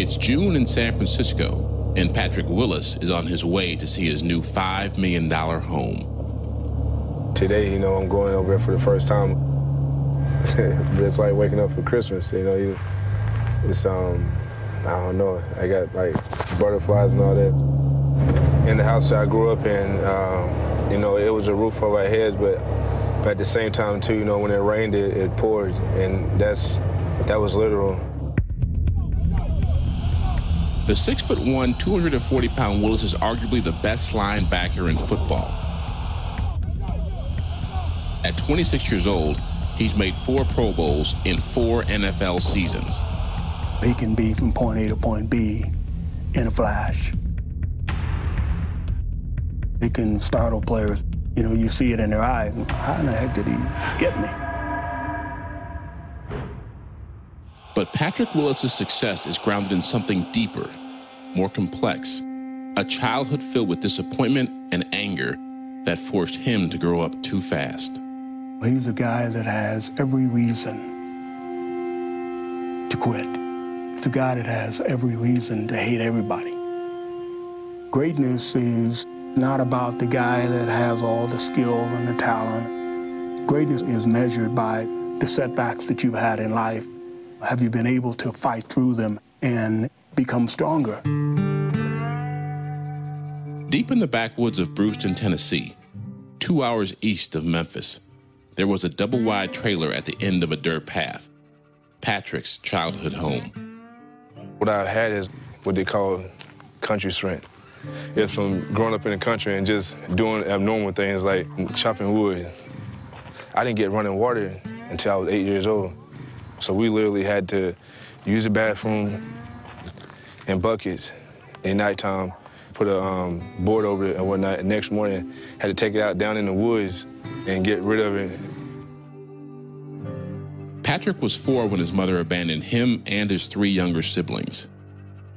It's June in San Francisco, and Patrick Willis is on his way to see his new $5 million home. Today, I'm going over there for the first time. It's like waking up for Christmas, It's, I don't know, I got like butterflies and all that. In the house that I grew up in, it was a roof over our heads, but at the same time, too, when it rained, it poured, and that was literal. The 6'1", 240-pound Willis is arguably the best linebacker in football. At 26 years old, he's made 4 Pro Bowls in 4 NFL seasons. He can be from point A to point B in a flash. He can startle players. You see it in their eye. How in the heck did he get me? But Patrick Willis's success is grounded in something deeper, more complex, a childhood filled with disappointment and anger that forced him to grow up too fast. He's a guy that has every reason to quit. He's a guy that has every reason to hate everybody. Greatness is not about the guy that has all the skill and the talent. Greatness is measured by the setbacks that you've had in life. Have you been able to fight through them and become stronger? Deep in the backwoods of Brewston, Tennessee, 2 hours east of Memphis, there was a double-wide trailer at the end of a dirt path, Patrick's childhood home. What I had is what they call country strength. It's from growing up in the country and just doing abnormal things like chopping wood. I didn't get running water until I was 8 years old. So we literally had to use the bathroom in buckets at nighttime, put a board over it and whatnot. And next morning, had to take it out down in the woods and get rid of it. Patrick was 4 when his mother abandoned him and his 3 younger siblings.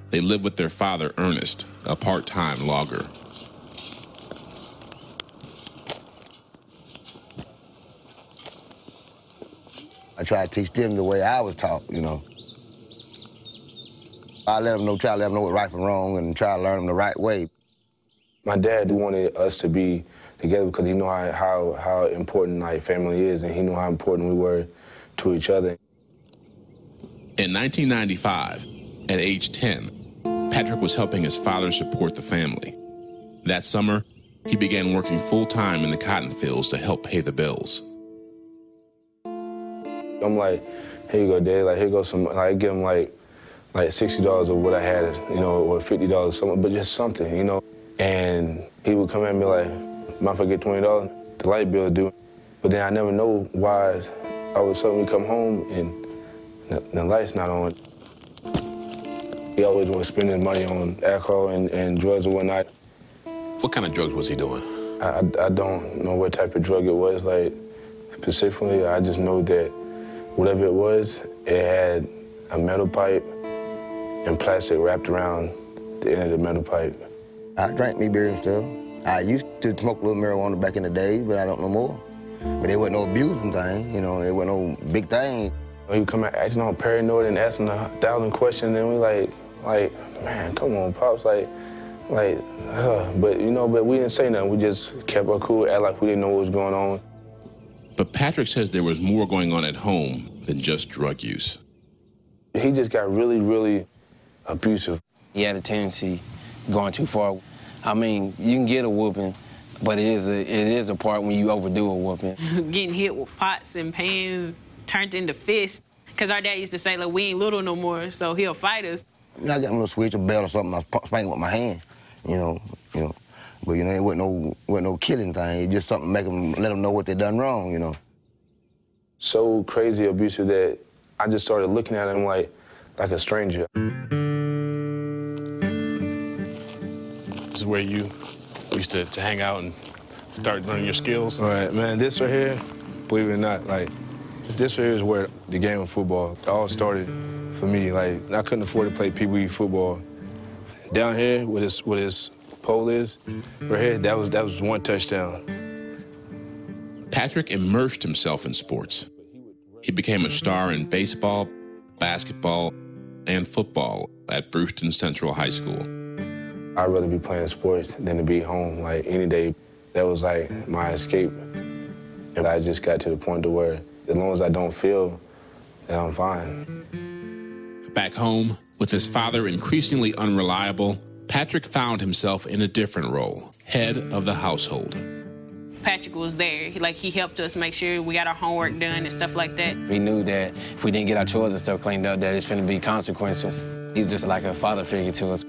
They lived with their father, Ernest, a part-time logger. I try to teach them the way I was taught, I try to let them know what's right from wrong and try to learn them the right way. My dad wanted us to be together because he knew how important family is, and he knew how important we were to each other. In 1995, at age 10, Patrick was helping his father support the family. That summer, he began working full-time in the cotton fields to help pay the bills. I'm like, here you go, Dad. Here goes some. I give him like $60 of what I had, or $50, something, but just something, And he would come at me like, "Might forget $20, the light bill due." But then I never know why all of a sudden we come home and the light's not on. He always was spending money on alcohol and drugs and whatnot. What kind of drugs was he doing? I don't know what type of drug it was, specifically. I just know that whatever it was, it had a metal pipe and plastic wrapped around the end of the metal pipe. I drank me beer and stuff. I used to smoke a little marijuana back in the day, but I don't know more. But it wasn't no abusing thing, it wasn't no big thing. He would come out acting all paranoid and asking 1,000 questions, and we like, man, come on, Pops, but we didn't say nothing. We just kept our cool, act like we didn't know what was going on. But Patrick says there was more going on at home than just drug use. He just got really, really abusive. He had a tendency going too far. I mean, you can get a whooping, but it is a part when you overdo a whooping. Getting hit with pots and pans turned into fists. Because our dad used to say, we ain't little no more, so he'll fight us. I got a little switch or belt or something, I was spanking with my hand, But, it wasn't no killing thing. It just something to let them know what they done wrong, So crazy abusive that I just started looking at him like a stranger. This is where you used to hang out and start learning your skills? All right, man, this right here, believe it or not, this right here is where the game of football all started for me. I couldn't afford to play Pee Wee football. Down here, where this pole is, right here, that was one touchdown. Patrick immersed himself in sports. He became a star in baseball, basketball, and football at Brewston Central High School. I'd rather be playing sports than to be home, like, any day. That was, like, my escape. And I just got to the point to where as long as I don't feel that I'm fine. Back home, with his father increasingly unreliable, Patrick found himself in a different role, head of the household. Patrick was there. He helped us make sure we got our homework done and stuff like that. We knew that if we didn't get our chores and stuff cleaned up, that it's finna be consequences. He was just like a father figure to us.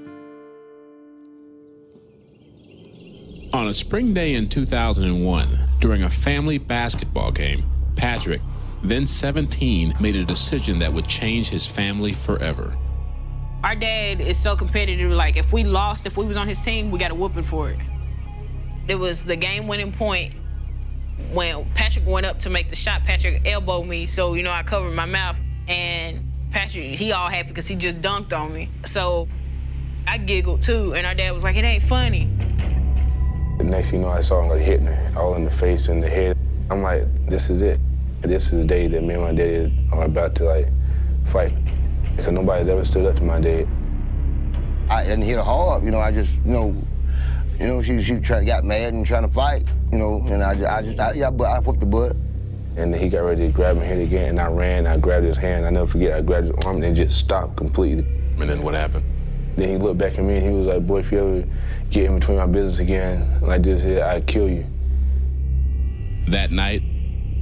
On a spring day in 2001, during a family basketball game, Patrick, then 17, made a decision that would change his family forever. Our dad is so competitive, like if we lost, if we was on his team, we got a whooping for it. It was the game-winning point when Patrick went up to make the shot. Patrick elbowed me, so, I covered my mouth. And Patrick, he all happy because he just dunked on me. So I giggled too, and our dad was like, it ain't funny. The next thing you know, I saw him like hitting her all in the face and the head. I'm like, this is it. This is the day that me and my daddy are about to, like, fight. Because nobody's ever stood up to my dad. I didn't hit her hard, I just, she got mad and trying to fight, and I whooped the butt. And then he got ready to grab my head again, and I ran, I grabbed his hand, I never forget, I grabbed his arm, and it just stopped completely. And then what happened? Then he looked back at me and he was like, boy, if you ever get in between my business again like this here, I'd kill you. That night,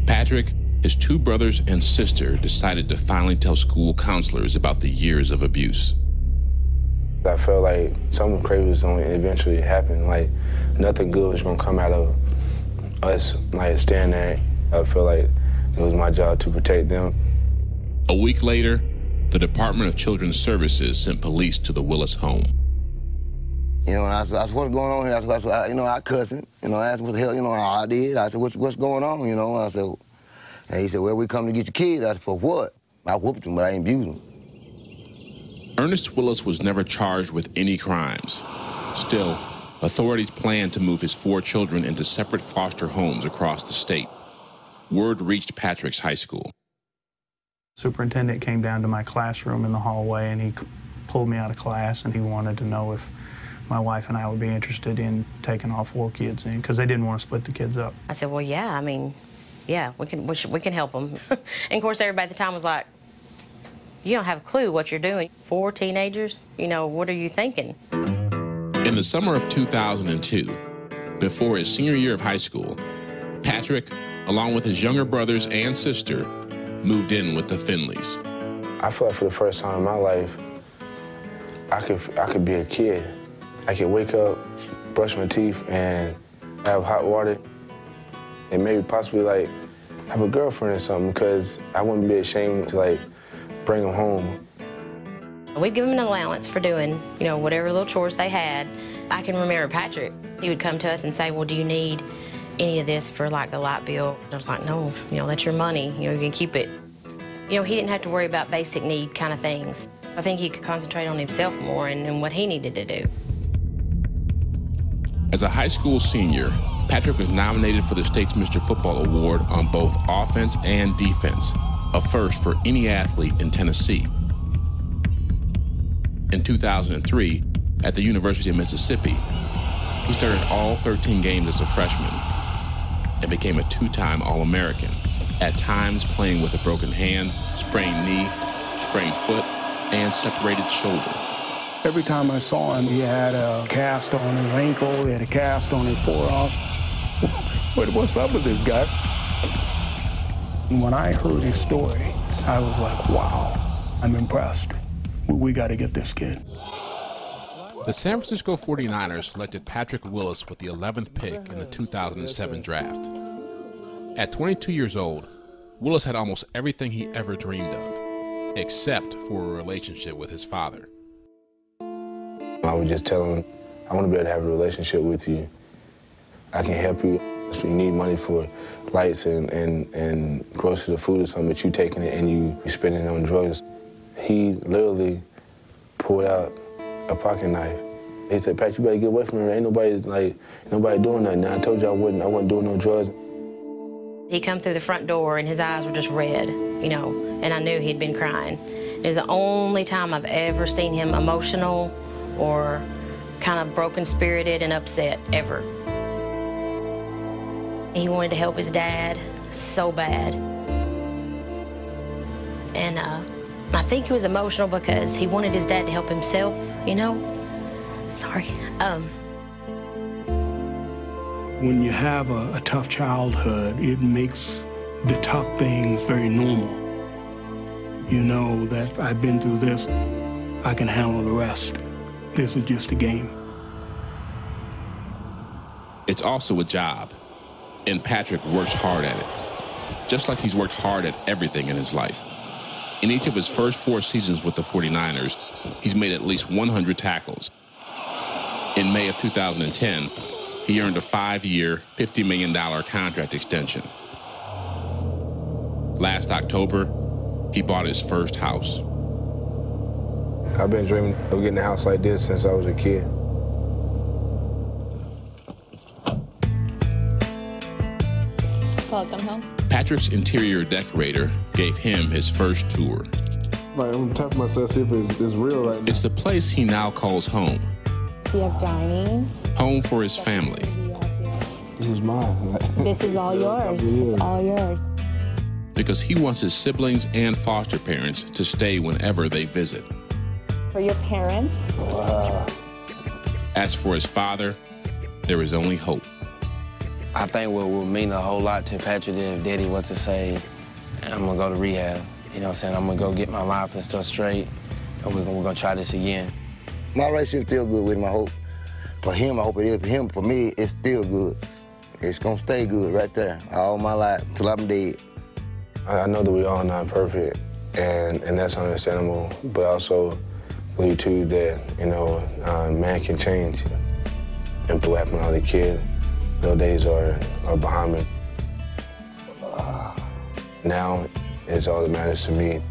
Patrick, his two brothers and sister decided to finally tell school counselors about the years of abuse. I felt like something crazy was going to eventually happen. Like, nothing good was going to come out of us, like, standing there. I felt like it was my job to protect them. A week later, the Department of Children's Services sent police to the Willis home. And I said, what's going on here? I cussed him. I asked him what the hell, I did. I said, what's going on, I said, and he said, well, we come to get your kids. I said, for what? I whooped him, but I ain't abused him. Ernest Willis was never charged with any crimes. Still, authorities planned to move his 4 children into separate foster homes across the state. Word reached Patrick's high school. Superintendent came down to my classroom in the hallway, and he pulled me out of class, and he wanted to know if my wife and I would be interested in taking all 4 kids in, because they didn't want to split the kids up. I said, well, yeah, we can help them. And of course, everybody at the time was like, you don't have a clue what you're doing. 4 teenagers, what are you thinking? In the summer of 2002, before his senior year of high school, Patrick, along with his younger brothers and sister, moved in with the Finleys. I feel like for the first time in my life, I could be a kid. I could wake up, brush my teeth, and have hot water, and maybe possibly, like, have a girlfriend or something, because I wouldn't be ashamed to, like, bring them home. We'd give them an allowance for doing, whatever little chores they had. I can remember Patrick, he would come to us and say, well, do you need any of this for, like, the light bill? I was like, no, that's your money, you can keep it. He didn't have to worry about basic need kind of things. I think he could concentrate on himself more and what he needed to do. As a high school senior, Patrick was nominated for the state's Mr. Football Award on both offense and defense, a first for any athlete in Tennessee. In 2003, at the University of Mississippi, he started all 13 games as a freshman and became a 2-time All-American, at times playing with a broken hand, sprained knee, sprained foot, and separated shoulder. Every time I saw him, he had a cast on his ankle, he had a cast on his forearm. What's up with this guy? When I heard his story, I was like, wow, I'm impressed. We got to get this kid. The San Francisco 49ers selected Patrick Willis with the 11th pick in the 2007 draft. At 22 years old, Willis had almost everything he ever dreamed of, except for a relationship with his father. I would just tell him, I want to be able to have a relationship with you. I can help you. If you need money for lights and groceries or food or something, but you taking it and you spending it on drugs. He literally pulled out a pocket knife. He said, Pat, you better get away from me. Ain't nobody doing nothing. I told you I wasn't doing no drugs. He come through the front door and his eyes were just red, and I knew he'd been crying. It's the only time I've ever seen him emotional or kind of broken-spirited and upset, ever. He wanted to help his dad so bad. And I think he was emotional because he wanted his dad to help himself, you know? Sorry. When you have a tough childhood, it makes the tough things very normal. You know that I've been through this, I can handle the rest. This is just a game. It's also a job, and Patrick works hard at it, just like he's worked hard at everything in his life. In each of his first 4 seasons with the 49ers, he's made at least 100 tackles. In May of 2010, he earned a 5-year, $50 million contract extension. Last October, he bought his first house. I've been dreaming of getting a house like this since I was a kid. Welcome home. Patrick's interior decorator gave him his first tour. Like, I'm tapping myself to see if it's real right now. It's the place he now calls home. We have dining. Home for his family. This is mine. This is all yours. It's all yours. Because he wants his siblings and foster parents to stay whenever they visit. For your parents. Wow. As for his father, there is only hope. I think what would mean a whole lot to Patrick if Daddy was to say, I'm gonna go to rehab. You know what I'm saying? I'm gonna go get my life and stuff straight, and we're gonna try this again. My relationship's still good with him, I hope. For him, I hope it is. For him, for me, it's still good. It's gonna stay good right there all my life till I'm dead. I know that we all not perfect, and that's understandable, but I also believe too that, you know, man can change. And for what happened to all the kids, those days are behind me. Now, it's all that matters to me